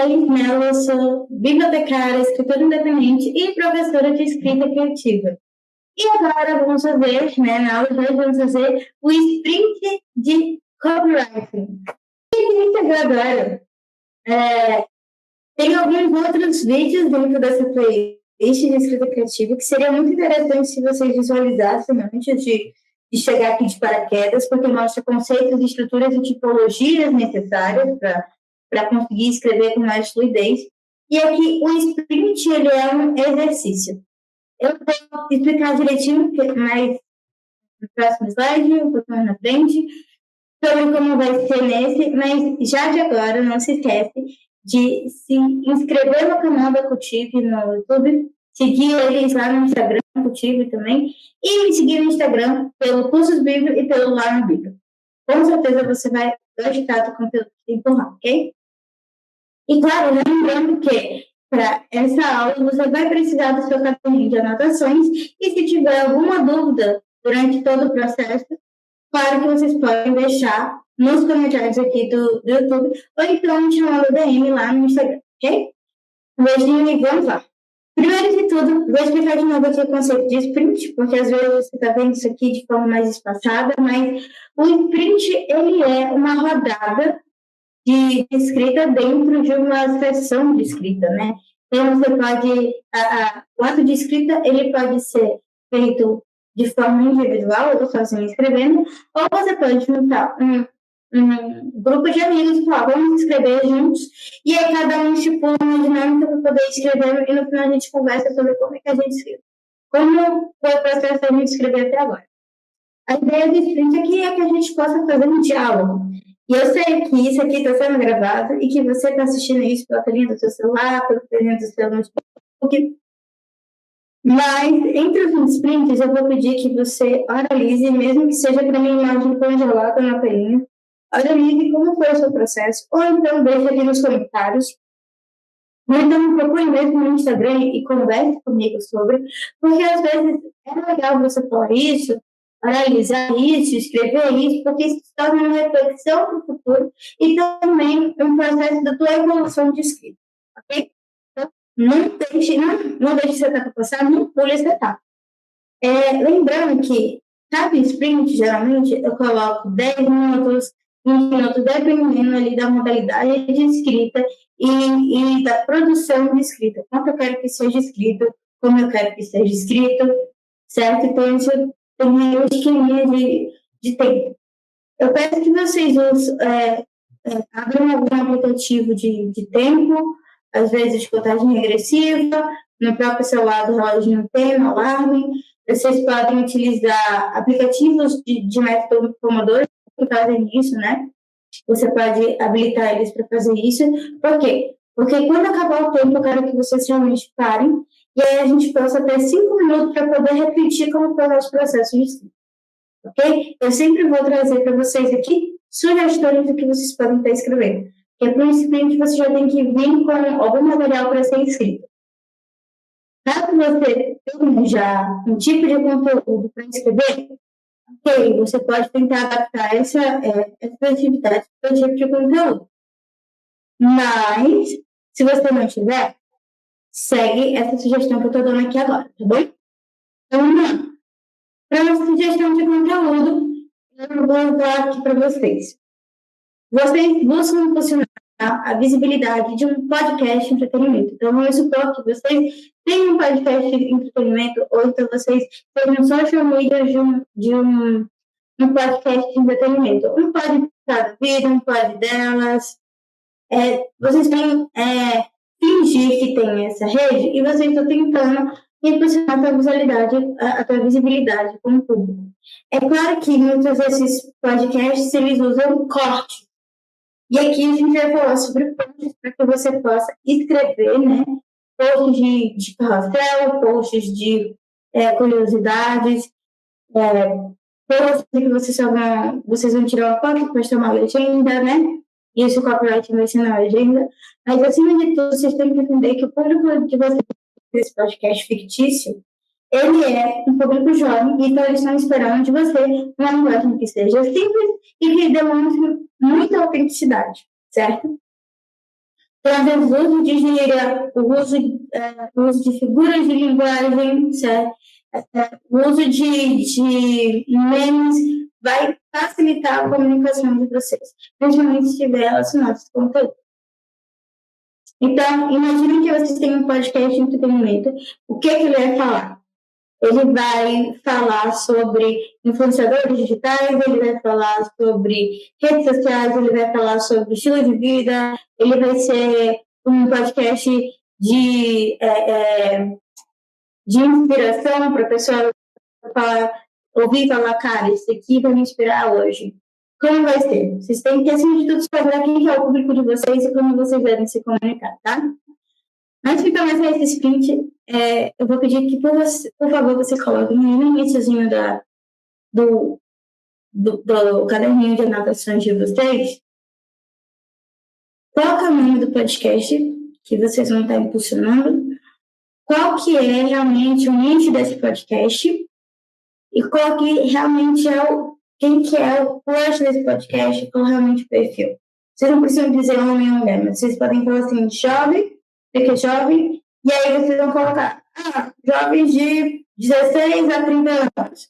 né, eu sou bibliotecária, escritora independente e professora de escrita criativa. E agora vamos fazer, né, na aula de hoje, vamos fazer o sprint de copywriting. E quem chegou agora, tem alguns outros vídeos dentro dessa playlist de escrita criativa que seria muito interessante se vocês visualizassem antes de chegar aqui de paraquedas, porque mostra conceitos, estruturas e tipologias necessárias para conseguir escrever com mais fluidez. E aqui o sprint ele é um exercício. Eu vou explicar direitinho, mais no próximo slide, um pouco mais na frente, sobre como vai ser nesse, mas já de agora, não se esquece de se inscrever no canal da Cultive no YouTube, seguir eles lá no Instagram, Cultive também, e me seguir no Instagram pelo Cursos Bíblia e pelo Lá no Bíblia. Com certeza você vai gostar do conteúdo que tem por lá, ok? E claro, lembrando que para essa aula você vai precisar do seu caderninho de anotações e se tiver alguma dúvida durante todo o processo, claro que vocês podem deixar nos comentários aqui do YouTube ou então me chamar no DM lá no Instagram, ok? Um beijinho e vamos lá. Primeiro de tudo, vou explicar de novo aqui o conceito de sprint, porque às vezes você está vendo isso aqui de forma mais espaçada, mas o sprint ele é uma rodada de escrita dentro de uma sessão de escrita, né? Então, você pode... o ato de escrita, ele pode ser feito de forma individual, ou sozinho escrevendo, ou você pode juntar um grupo de amigos e falar, vamos escrever juntos, e aí cada um estipula uma dinâmica para poder escrever, e no final a gente conversa sobre como é que a gente escreve. Como foi o processo da gente escrever até agora. A ideia do sprint aqui é que a gente possa fazer um diálogo. E eu sei que isso aqui está sendo gravado e que você está assistindo isso pela telinha do seu celular, pela telinha do seu notebook. Mas, entre os sprints, eu vou pedir que você oralize, mesmo que seja para minha imagem congelada na telinha, oralize como foi o seu processo, ou então deixe aqui nos comentários, ou então me procure mesmo no Instagram e converse comigo sobre, porque às vezes é legal você falar isso, analisar isso, escrever isso, porque isso se torna uma reflexão para o futuro e também um processo da tua evolução de escrita, ok? Então, não deixe essa etapa passar, não pule essa etapa. Lembrando que cada sprint, geralmente, eu coloco 10 minutos, 20 minutos, dependendo ali da modalidade de escrita e da produção de escrita. Quanto eu quero que seja escrito, como eu quero que seja escrito, certo? Então, isso tem um esqueminha de tempo. Eu peço que vocês abram algum aplicativo de tempo, às vezes de contagem regressiva, no próprio celular do relógio no tema, alarme. Vocês podem utilizar aplicativos de método Pomodoro que fazem isso, né? Você pode habilitar eles para fazer isso. Por quê? Porque quando acabar o tempo, eu quero que vocês realmente parem e aí a gente possa ter 5 minutos para poder refletir como foi o nosso processo de escrita. Ok? Eu sempre vou trazer para vocês aqui sugestões do que vocês podem estar escrevendo. Porque para um sprint você já tem que vir com algum material para ser escrito. Caso você tenha já um tipo de conteúdo para escrever, ok, você pode tentar adaptar essa atividade para o tipo de conteúdo. Mas, se você não tiver, segue essa sugestão que eu estou dando aqui agora, tá bom? Então, vamos lá. Para nossa sugestão de conteúdo, eu vou dar aqui para vocês. Vocês buscam impulsionar a visibilidade de um podcast de entretenimento. Então, vamos supor que vocês têm um podcast de entretenimento, ou então vocês têm um social media de um podcast de entretenimento. Um pode da vida, um pode delas. Vocês têm fingir que tem essa rede e vocês estão tentando impulsionar a tua visualidade, a tua visibilidade como público. É claro que muitos desses podcasts eles usam corte. E aqui a gente vai falar sobre posts para que você possa escrever, né? Posts de carrossel, posts de curiosidades, posts que vocês vão tirar uma foto, depois ter uma legenda, né? Isso o copyright vai ser na legenda. Mas, acima de tudo, vocês têm que entender que o público de vocês, desse podcast fictício, ele é um público jovem, então eles estão esperando de você uma linguagem que seja simples e que demonstre muita autenticidade, certo? trazendo o uso de gíria, o uso de figuras de linguagem, certo? O uso de memes vai facilitar a comunicação de vocês, principalmente se estiver relacionado com conteúdo. Então, imagine que vocês têm um podcast de entretenimento. O que ele vai falar? Ele vai falar sobre influenciadores digitais, ele vai falar sobre redes sociais, ele vai falar sobre estilo de vida, ele vai ser um podcast de inspiração para a pessoa ouvir e falar, cara, isso aqui vai me inspirar hoje. Como vai ser? Vocês têm que, acima de tudo, saber quem é o público de vocês e como vocês devem se comunicar, tá? Antes de começar esse sprint, eu vou pedir que, por favor, você coloque no iníciozinho do caderninho de anotações de vocês, qual é o nome do podcast que vocês vão estar impulsionando, qual que é realmente o nicho desse podcast e qual que realmente quem que é o host desse podcast, qual realmente o perfil. Vocês não precisam dizer homem ou mulher, mas vocês podem falar assim, jovem, porque é jovem, e aí vocês vão colocar, jovens de 16 a 30 anos,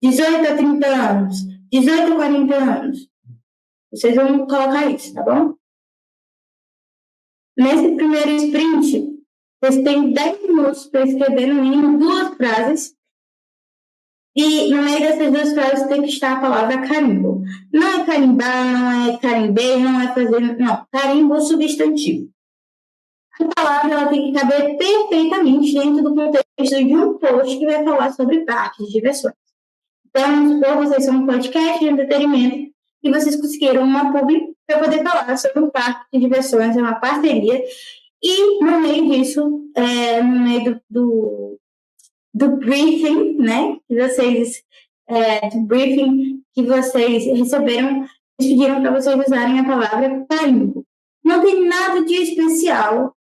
18 a 30 anos, 18 a 40 anos. Vocês vão colocar isso, tá bom? Nesse primeiro sprint, vocês têm 10 minutos para escrever no mínimo 2 frases. E no meio dessas 2 frases tem que estar a palavra carimbo. Não é carimbar, não é carimbei, não é fazer... Não, carimbo substantivo. A palavra ela tem que caber perfeitamente dentro do contexto de um post que vai falar sobre parques de diversões. Então, vamos supor, vocês são um podcast de entretenimento e vocês conseguiram uma publi para poder falar sobre um parque de diversões, é uma parceria. E no meio disso, no meio do briefing, né, do briefing que vocês receberam, eles pediram para vocês usarem a palavra carimbo. Não tem nada de especial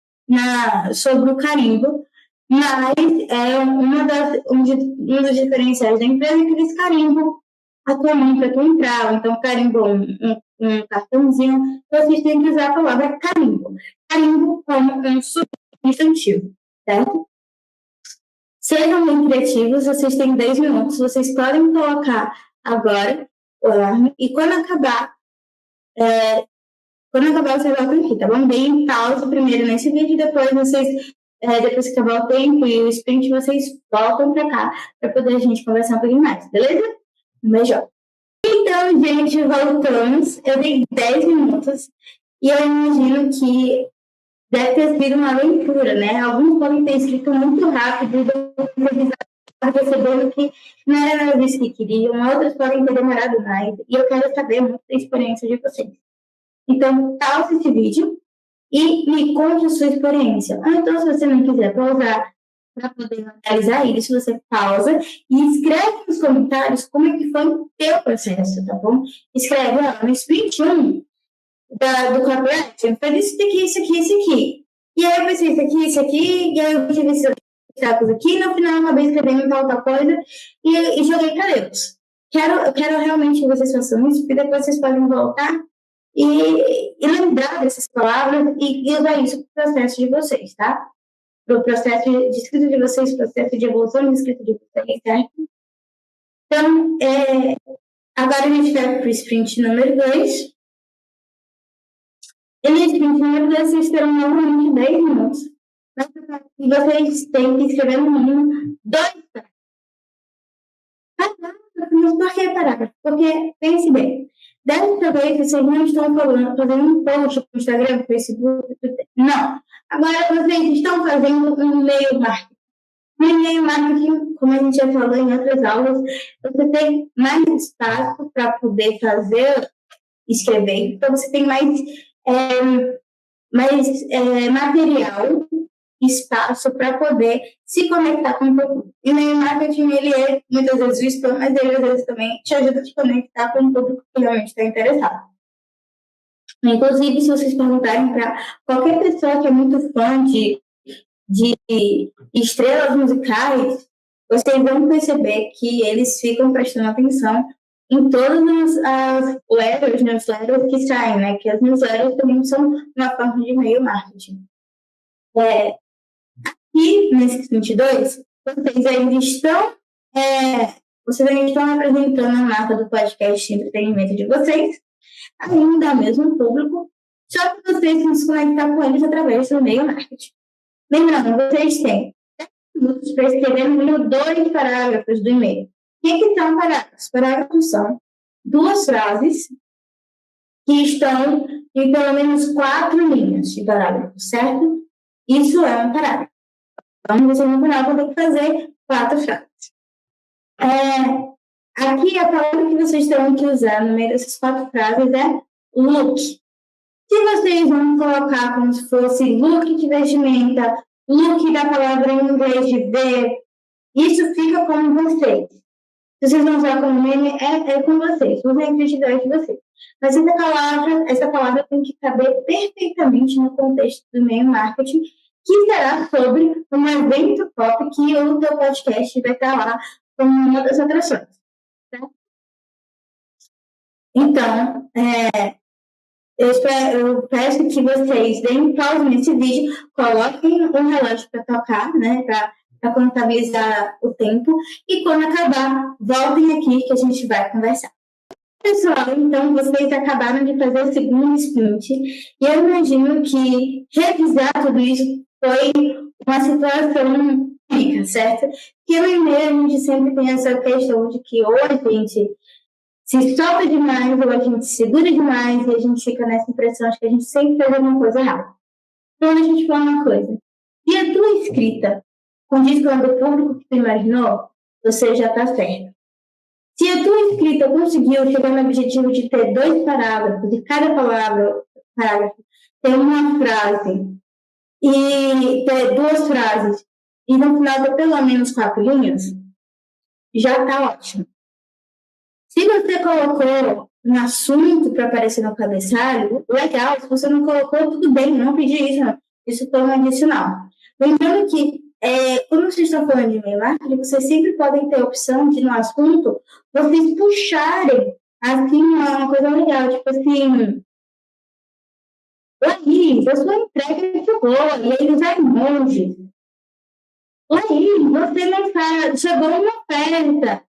sobre o carimbo, mas é um dos diferenciais da empresa que eles carimbam a tua mão para tu entrar, então carimbam um cartãozinho, então vocês têm que usar a palavra carimbo. Carimbo como um substantivo, certo? Sejam bem criativos, vocês têm 10 minutos, vocês podem colocar agora o alarme, e quando acabar, vocês voltam aqui, tá bom? Deem pausa primeiro nesse vídeo, depois depois que acabar o tempo e o sprint, vocês voltam pra cá, pra poder a gente conversar um pouquinho mais, beleza? Um beijão. Então, gente, voltamos. Eu dei 10 minutos e eu imagino que deve ter sido uma aventura, né? Alguns podem ter escrito muito rápido e percebendo que não era nada disso que queriam, outros podem ter demorado mais. E eu quero saber muito da experiência de vocês. Então, pause esse vídeo e me conte a sua experiência. Então, se você não quiser pausar para poder analisar isso, você pausa e escreve nos comentários como é que foi o teu processo, tá bom? Escreve, no sprint 1 do copywriting, eu falei isso aqui, isso aqui, isso aqui. E aí eu pensei isso aqui, e aí eu tive esses obstáculos aqui, e no final eu acabei escrevendo tal coisa e joguei para Deus. Eu quero realmente que vocês façam isso, porque depois vocês podem voltar e lembrar dessas palavras e usar isso para o processo de vocês, tá? Para o processo de escrita de vocês, processo de evolução de escrita de vocês, certo? Então, agora a gente vai para o sprint número 2. E nesse sprint número 2, vocês terão novamente 10 minutos. E vocês têm que escrever no mínimo 2 parágrafos. Mas por que parágrafo? Porque, pense bem, dessa vez vocês não estão fazendo um post no Instagram, no Facebook, não. Agora vocês estão fazendo um e-mail marketing. No e-mail marketing, como a gente já falou em outras aulas, você tem mais espaço para poder escrever. Então, você tem mais material, espaço para poder se conectar com o público. E o e-mail marketing, ele é muitas vezes o spam, mas ele às vezes também te ajuda a te conectar com o público que realmente está interessado. Inclusive, se vocês perguntarem para qualquer pessoa que é muito fã de estrelas musicais, vocês vão perceber que eles ficam prestando atenção em todas as newsletters que saem, né? Que as newsletters também são uma forma de e-mail marketing. E nesse 22, vocês ainda estão apresentando a marca do podcast de entretenimento de vocês, ainda ao mesmo público, só que vocês vão se conectar com eles através do e-mail marketing. Lembrando, vocês têm 10 minutos para escrever no mínimo 2 parágrafos do e-mail. O que são parágrafos? Parágrafos são 2 frases que estão em pelo menos 4 linhas de parágrafo, certo? Isso é um parágrafo. Então, você no final vai ter que fazer 4 frases. Aqui, a palavra que vocês terão que usar no meio dessas 4 frases é look. Se vocês vão colocar como se fosse look de vestimenta, look da palavra em inglês de ver, isso fica com vocês. Se vocês não usar como meme, é com vocês. Usem a criatividade de vocês. Mas essa palavra tem que caber perfeitamente no contexto do e-mail marketing, que será sobre um evento pop que o teu podcast vai estar lá como uma das atrações. Tá? Então, eu peço que vocês deem pausa nesse vídeo, coloquem um relógio para tocar, né, para contabilizar o tempo, e quando acabar, voltem aqui que a gente vai conversar. Pessoal, então vocês acabaram de fazer o segundo sprint, e eu imagino que revisar tudo isso foi uma situação rica, certo? Porque no e-mail a gente sempre tem essa questão de que ou a gente se solta demais, ou a gente segura demais, e a gente fica nessa impressão de que a gente sempre faz alguma coisa errada. Então, a gente fala uma coisa. Se a tua escrita condiz com o público que tu imaginou, você já está certo. Se a tua escrita conseguiu chegar no objetivo de ter 2 parágrafos, e cada parágrafo ter uma frase, e ter 2 frases, e no final ter pelo menos 4 linhas, já está ótimo. Se você colocou um assunto para aparecer no cabeçalho, legal. Se você não colocou, tudo bem, não pedi isso. Não. Isso foi um adicional. Lembrando que, quando vocês estão falando de e-mail marketing, vocês sempre podem ter a opção de, no assunto, vocês puxarem, assim, uma coisa legal. Tipo assim, Laís, a sua entrega é boa, e aí usar emojis. Laís, você não faz, chegou uma oferta.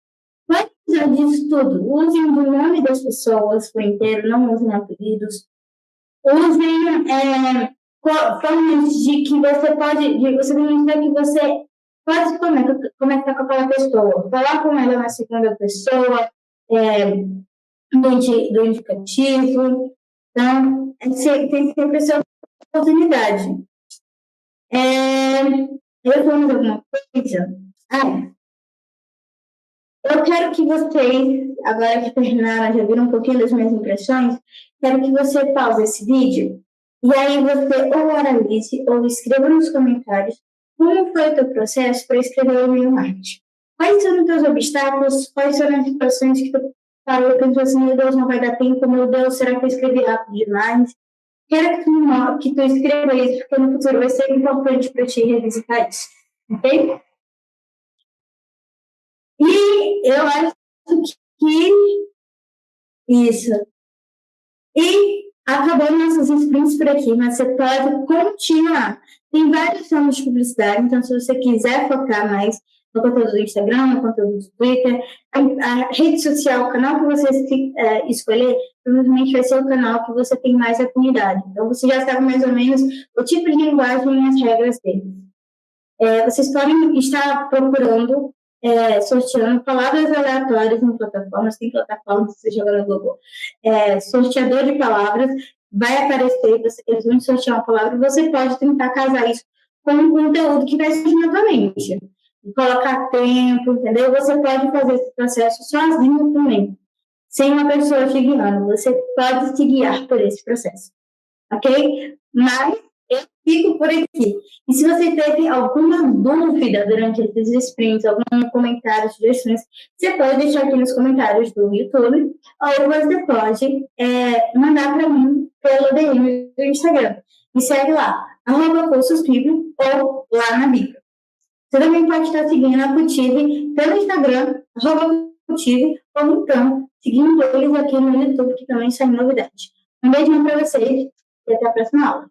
Vai usar disso tudo. Usem o nome das pessoas por inteiro, não usem apelidos. Usem formas de que você pode, de você demonstrar que você pode se conectar com aquela pessoa. Falar com ela na segunda pessoa, do indicativo. Então, tem que ter essa oportunidade. Eu vou fazer alguma coisa. Eu quero que vocês, agora que terminaram, já viram um pouquinho das minhas impressões, quero que você pause esse vídeo e aí você ou analise ou escreva nos comentários como foi o teu processo para escrever o e-mail marketing. Quais são os teus obstáculos? Quais são as situações que tu falou e pensou assim, meu Deus, não vai dar tempo, meu Deus, será que eu escrevi rápido demais? Quero que tu escreva isso, porque no futuro vai ser importante para ti revisitar isso, ok? E eu acho que isso. E acabou nossos sprints por aqui, mas você pode continuar. Tem várias formas de publicidade, então se você quiser focar mais no conteúdo do Instagram, no conteúdo do Twitter, a rede social, o canal que você escolher, provavelmente vai ser o canal que você tem mais afinidade. Então você já sabe mais ou menos o tipo de linguagem e as regras deles. Vocês podem estar procurando sorteando palavras aleatórias em plataformas, tem plataformas que você joga no Google, sorteador de palavras, vai aparecer, eles vão sortear uma palavra, e você pode tentar casar isso com um conteúdo que vai surgir na tua mente, colocar tempo, entendeu? Você pode fazer esse processo sozinho também, sem uma pessoa te guiando, você pode se guiar por esse processo, ok? Mas eu fico por aqui. E se você teve alguma dúvida durante esses sprints, algum comentário, sugestões, você pode deixar aqui nos comentários do YouTube, ou você pode mandar para mim pelo DM do Instagram. Me segue lá, @CursoSBíblio ou lá na Bíblia. Você também pode estar seguindo a Cultive pelo Instagram, @Cultive, ou então seguindo eles aqui no YouTube, que também sai novidade. Um beijão para vocês e até a próxima aula.